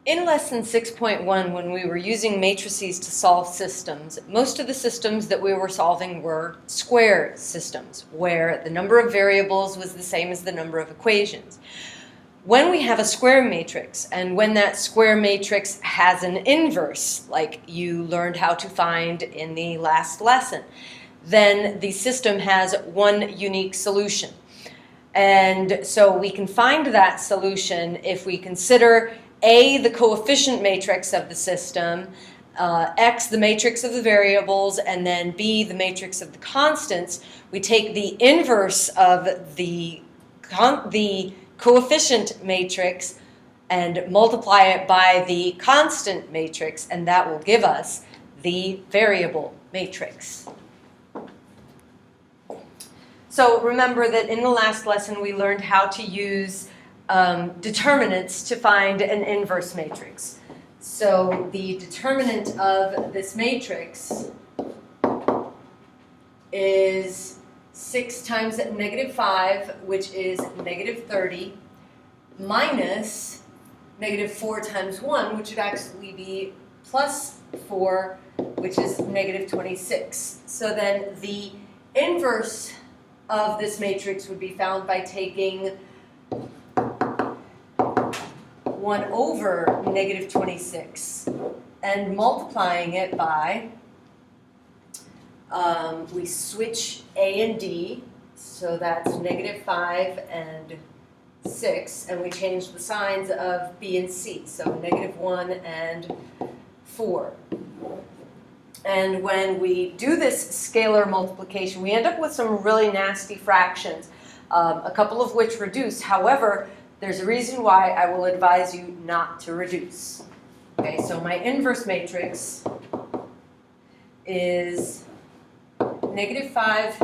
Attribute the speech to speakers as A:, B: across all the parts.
A: In lesson 6.1, when we were using matrices to solve systems, most of the systems that we were solving were square systems, where the number of variables was the same as the number of equations. When we have a square matrix, and when that square matrix has an inverse, like you learned how to find in the last lesson, then the system has one unique solution. And so we can find that solution if we consider A, the coefficient matrix of the system, X, the matrix of the variables, and then B, the matrix of the constants. We take the inverse of the coefficient matrix and multiply it by the constant matrix, and that will give us the variable matrix. So remember that in the last lesson we learned how to use determinants to find an inverse matrix. So the determinant of this matrix is 6 times -5, which is -30, minus -4 times 1, which would actually be +4, which is -26. So then the inverse of this matrix would be found by taking 1 over -26 and multiplying it by, we switch A and D, so that's -5 and 6, and we change the signs of B and C, so -1 and 4. And when we do this scalar multiplication, we end up with some really nasty fractions, a couple of which reduce. However, there's a reason why I will advise you not to reduce. Okay, so my inverse matrix is -5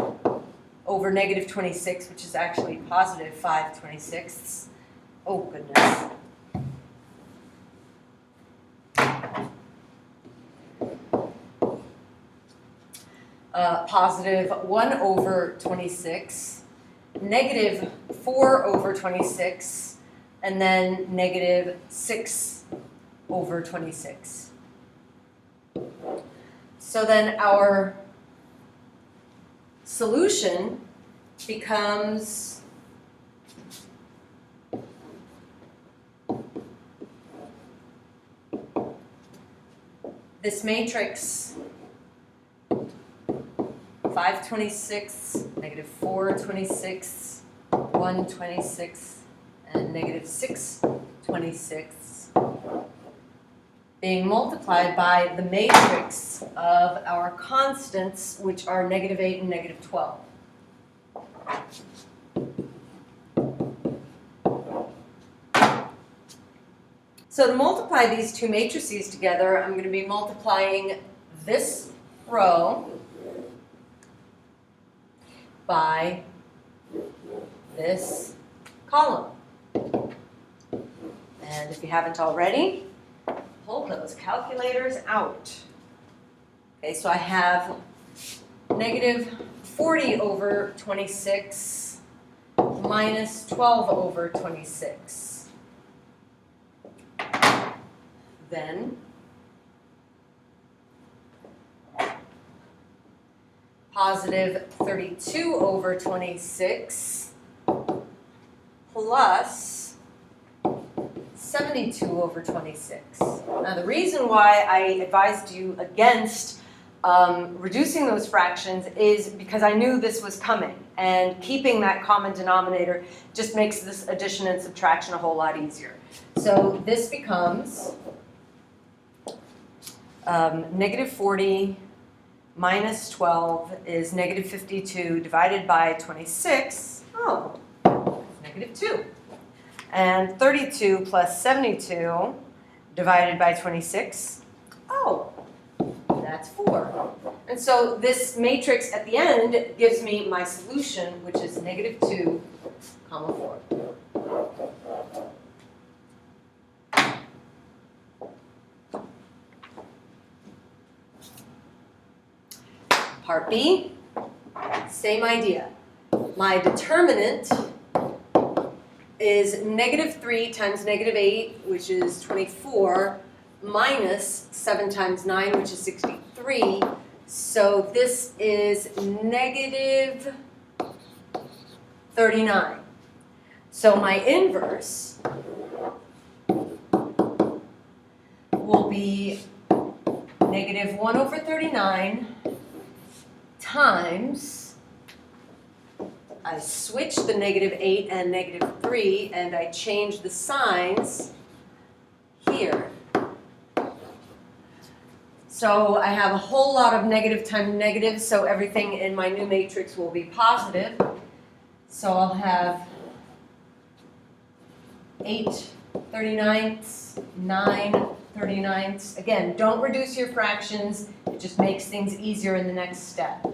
A: over -26, which is actually positive 5/26. Oh, goodness. Positive 1 over 26, -4 over 26, and then -6 over 26. So then our solution becomes this matrix 5/26, -4/26, 1/26, and -6/26 being multiplied by the matrix of our constants, which are -8 and -12. So to multiply these two matrices together, I'm going to be multiplying this row by this column. And if you haven't already, pull those calculators out. Okay, so I have -40 over 26 minus 12 over 26. Then positive 32 over 26 plus 72 over 26. Now the reason why I advised you against reducing those fractions is because I knew this was coming, and keeping that common denominator just makes this addition and subtraction a whole lot easier. So this becomes -40 minus 12 is -52 divided by 26. Oh, -2. And 32 plus 72 divided by 26. Oh, that's 4. And so this matrix at the end gives me my solution, which is -2, 4. Part B, same idea. My determinant is negative 3 times negative 8, which is 24, minus 7 times 9, which is 63. So this is negative 39. So my inverse will be negative 1 over 39 times, I switch the negative 8 and negative 3, and I change the signs here. So I have a whole lot of negative times negative, so everything in my new matrix will be positive. So I'll have 8 39ths, 9 39ths. Again, don't reduce your fractions. It just makes things easier in the next step.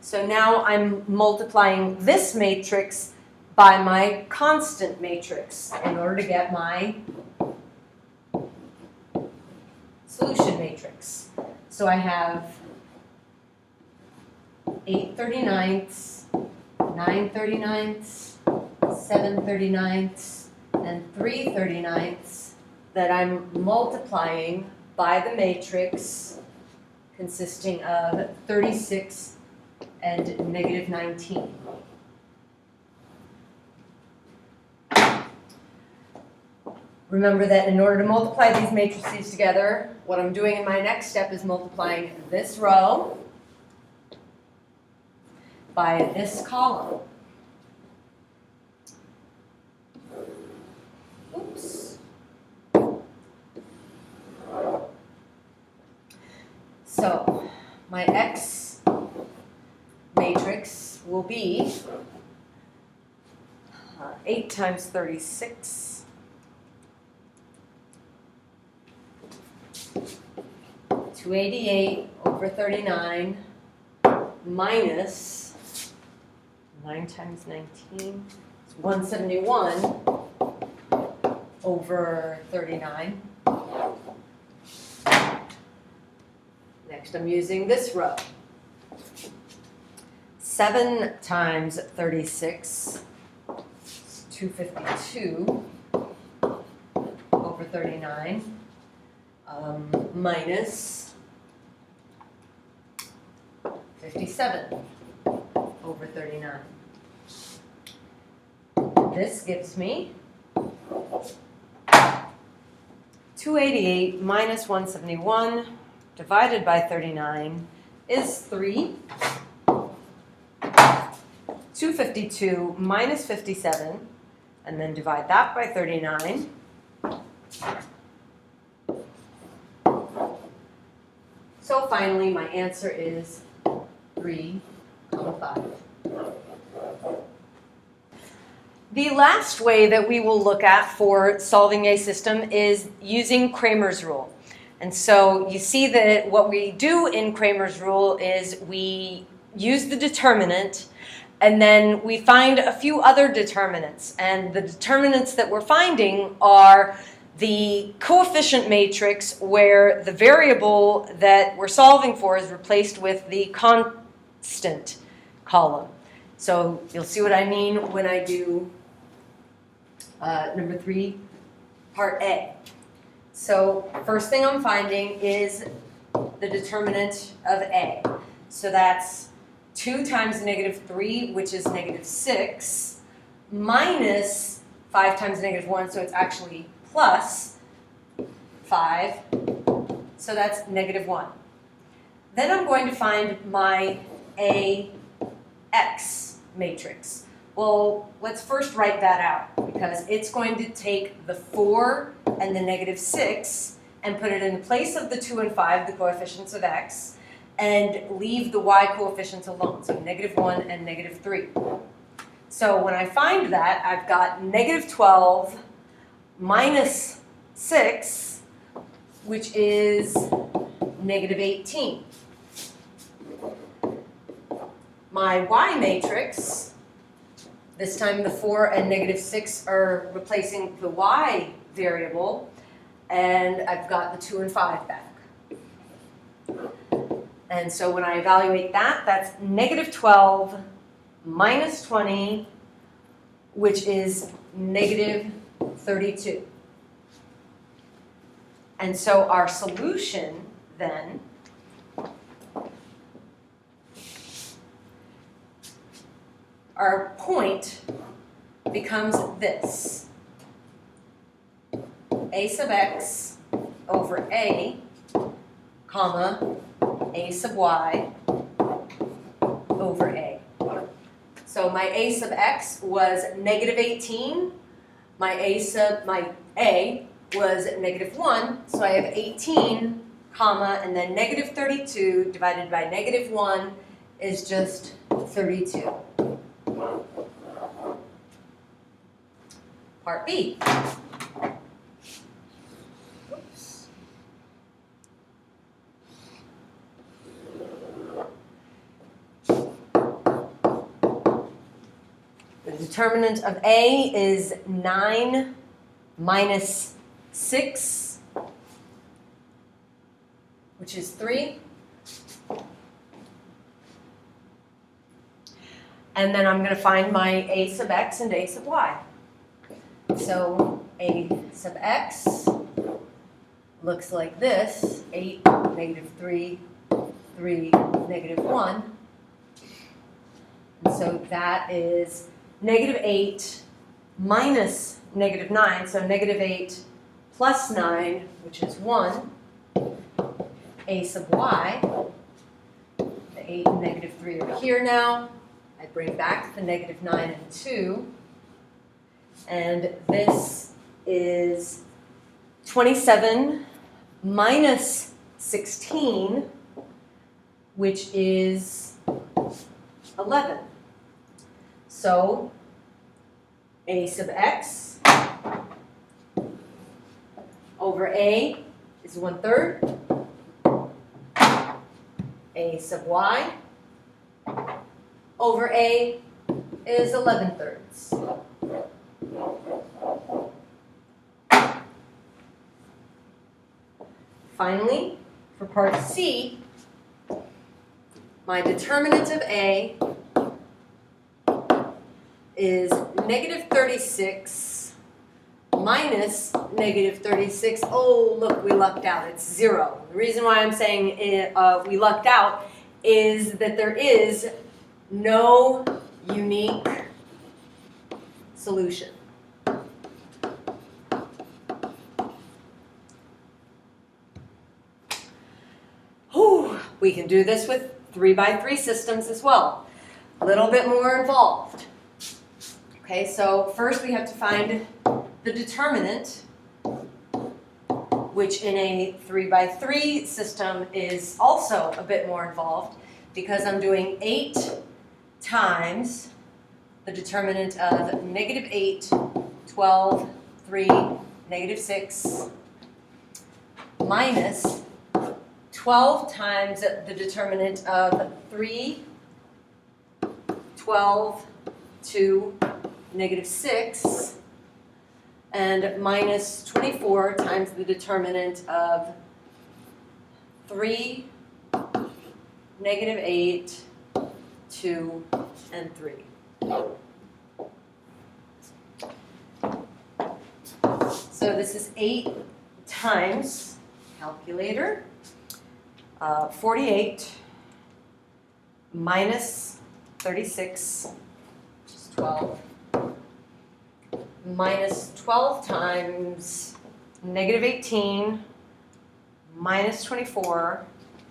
A: So now I'm multiplying this matrix by my constant matrix in order to get my solution matrix. So I have 8 39ths, 9 39ths, 7 39ths, and 3 39ths that I'm multiplying by the matrix consisting of 36 and negative 19. Remember that in order to multiply these matrices together, what I'm doing in my next step is multiplying this row by this column. Oops. So my X matrix will be 8 times 36 288 over 39 minus 9 times 19, it's 171 over 39. Next I'm using this row. 7 times 36 is 252 over 39 minus 57 over 39. This gives me 288 minus 171 divided by 39 is 3. 252 minus 57, and then divide that by 39. So finally, my answer is 3,5. The last way that we will look at for solving a system is using Cramer's rule. And so you see that what we do in Cramer's rule is we use the determinant, and then we find a few other determinants. And the determinants that we're finding are the coefficient matrix where the variable that we're solving for is replaced with the constant column. So you'll see what I mean when I do number 3, part A. So first thing I'm finding is the determinant of A. So that's 2 times negative 3, which is negative 6, minus 5 times negative 1, so it's actually plus 5, so that's negative 1. Then I'm going to find my AX matrix. Well, let's first write that out, because it's going to take the 4 and the negative 6 and put it in place of the 2 and 5, the coefficients of X, and leave the Y coefficients alone, so negative 1 and negative 3. So when I find that, I've got negative 12 minus 6, which is negative 18. My Y matrix, this time the 4 and negative 6 are replacing the Y variable, and I've got the 2 and 5 back. And so when I evaluate that, that's negative 12 minus 20, which is negative 32. And so our solution then our point becomes this. A sub x over a, comma, a sub y over a. So my a sub x was negative 18. My a was negative 1. So I have 18, comma, and then negative 32 divided by negative 1 is just 32. Part B. Oops. The determinant of A is 9 minus 6, which is 3. And then I'm going to find my a sub x and a sub y. So a sub x looks like this, 8, negative 3, 3, negative 1. And so that is negative 8 minus negative 9, so negative 8 plus 9, which is 1. A sub y, the 8 and negative 3 are here now. I bring back the negative 9 and 2. And this is 27 minus 16, which is 11. So a sub x over a is 1/3. A sub y over a is 11/3. Finally, for part C, my determinant of A is negative 36 minus negative 36. Oh, look, we lucked out. It's 0. The reason why I'm saying we lucked out is that there is no unique solution. We can do this with 3x3 systems as well. A little bit more involved. Okay, so first we have to find the determinant, which in a 3x3 system is also a bit more involved because I'm doing 8 times the determinant of negative 8, 12, 3, negative 6, minus 12 times the determinant of 3, 12, 2, negative 6, and minus 24 times the determinant of 3, negative 8, 2, and 3. So this is 8 times, calculator, 48 minus 36, which is 12, minus 12 times negative 18 minus 24,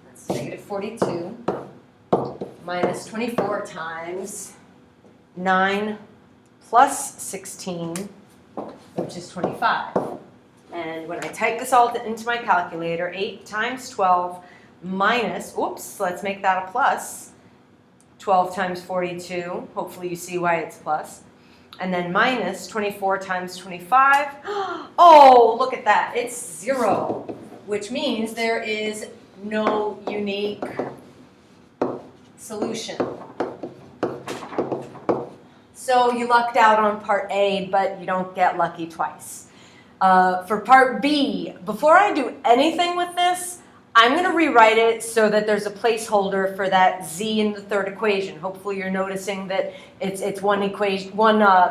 A: that's negative 42, minus 24 times 9 plus 16, which is 25. And when I type this all into my calculator, 8 times 12 minus, oops, let's make that a plus, 12 times 42, hopefully you see why it's plus, and then minus 24 times 25, oh, look at that, it's 0, which means there is no unique solution. So you lucked out on part A, but you don't get lucky twice. For part B, before I do anything with this, I'm going to rewrite it so that there's a placeholder for that z in the third equation. Hopefully you're noticing that it's one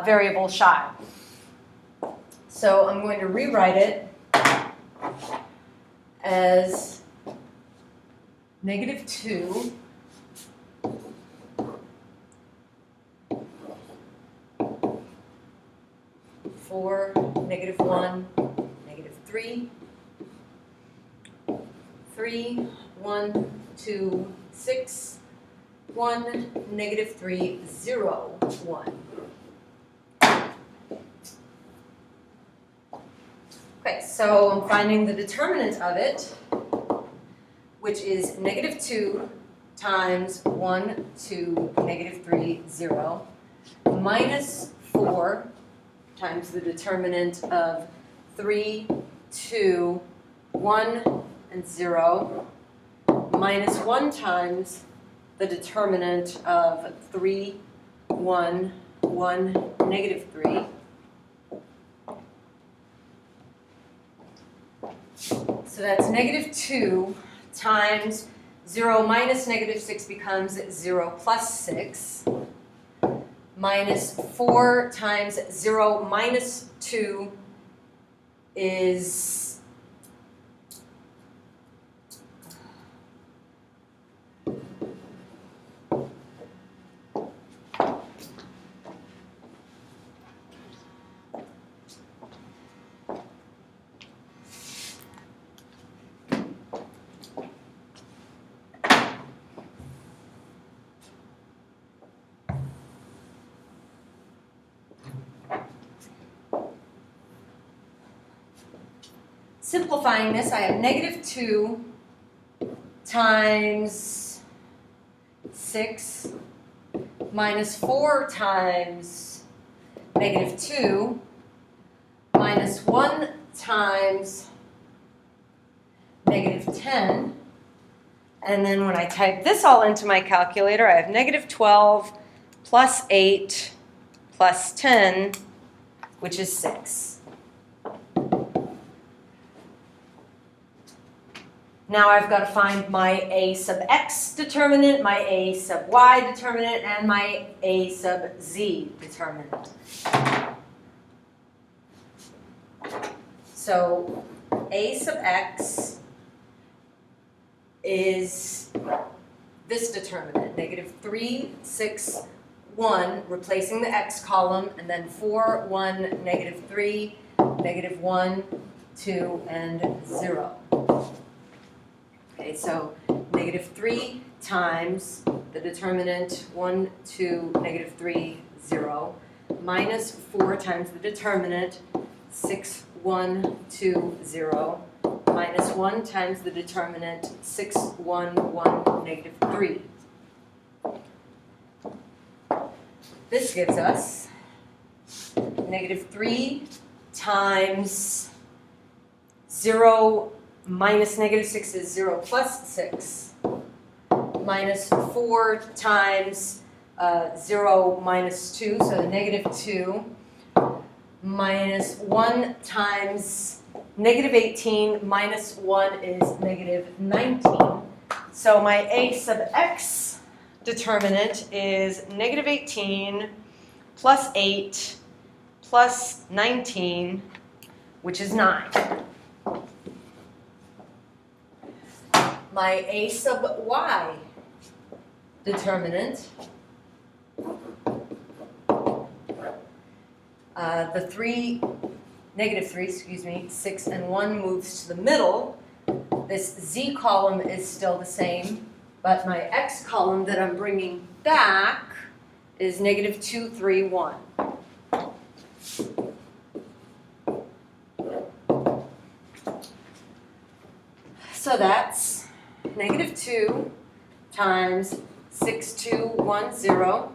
A: variable shy. So I'm going to rewrite it as -2 4, -1, -3, 3, 1, 2, 6, 1, -3, 0, 1. Okay, so I'm finding the determinant of it, which is -2 times 1, 2, -3, 0, minus 4 times the determinant of 3, 2, 1, and 0, minus 1 times the determinant of 3, 1, 1, -3. So that's -2 times 0 minus -6 becomes 0 plus 6, minus 4 times 0 minus 2 is simplifying this, I have -2 times 6 minus 4 times -2 minus 1 times -10. And then when I type this all into my calculator, I have -12 plus 8 plus 10, which is 6. Now I've got to find my a sub x determinant, my a sub y determinant, and my a sub z determinant. So a sub x is this determinant, -3, 6, 1, replacing the x column, and then 4, 1, -3, -1, 2, and 0. Okay, so -3 times the determinant 1, 2, -3, 0, minus 4 times the determinant 6, 1, 2, 0, minus 1 times the determinant 6, 1, 1, -3. This gives us -3 times 0 minus -6 is 0 plus 6, minus 4 times 0 minus 2, so the -2, minus 1 times -18 minus 1 is -19. So my a sub x determinant is -18 plus 8 plus 19, which is 9. My a sub y determinant, the -3, 6 and 1 moves to the middle. This z column is still the same, but my x column that I'm bringing back is -2, 3, 1. So that's -2 times 6, 2, 1, 0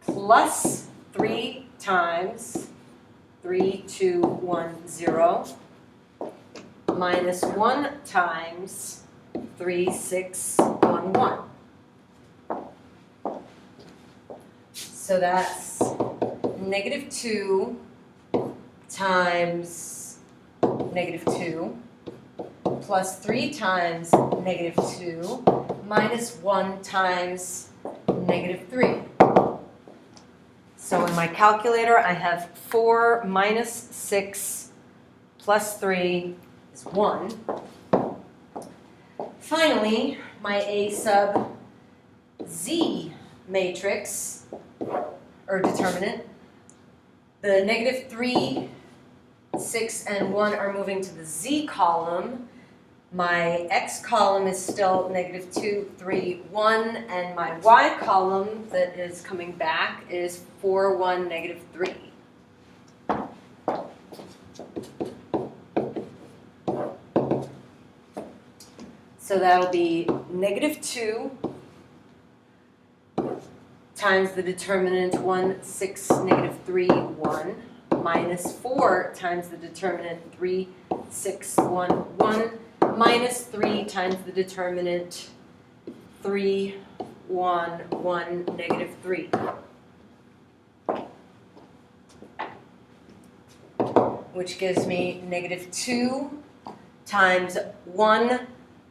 A: plus 3 times 3, 2, 1, 0 minus 1 times 3, 6, 1, 1. So that's -2 times -2 plus 3 times negative 2 minus 1 times negative 3. So in my calculator, I have 4 minus 6 plus 3 is 1. Finally, my A sub Z matrix, or determinant, the negative 3, 6, and 1 are moving to the Z column. My X column is still negative 2, 3, 1, and my Y column that is coming back is 4, 1, negative 3. So that'll be negative 2 times the determinant 1, 6, negative 3, 1, minus 4 times the determinant 3, 6, 1, 1, minus 3 times the determinant 3, 1, 1, negative 3. Which gives me negative 2 times 1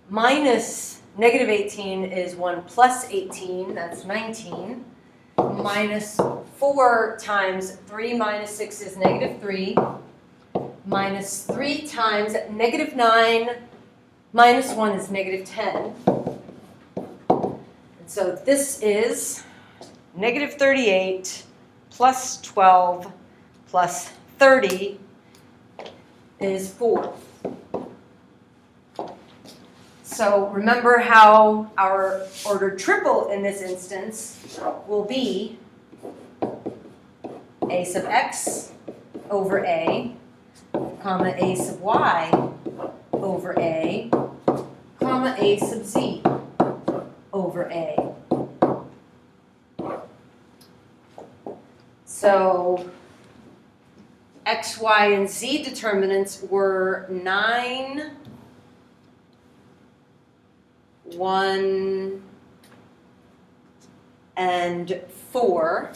A: minus negative 18 is 1 plus 18, that's 19. Minus 4 times 3 minus 6 is negative 3. Minus 3 times negative 9 minus 1 is negative 10. And so this is negative 38 plus 12 plus 30 is 4. So remember how our ordered triple in this instance will be A sub x over A, comma A sub y over A, comma A sub z over A. So x, y, and z determinants were 9, 1, and 4.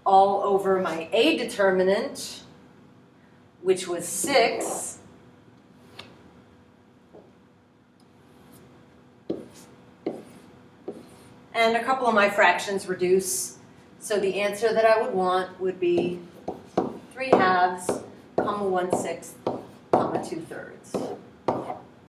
A: All over my A determinant, which was 6. And a couple of my fractions reduce. So the answer that I would want would be 3/2, comma 1/6, comma 2/3.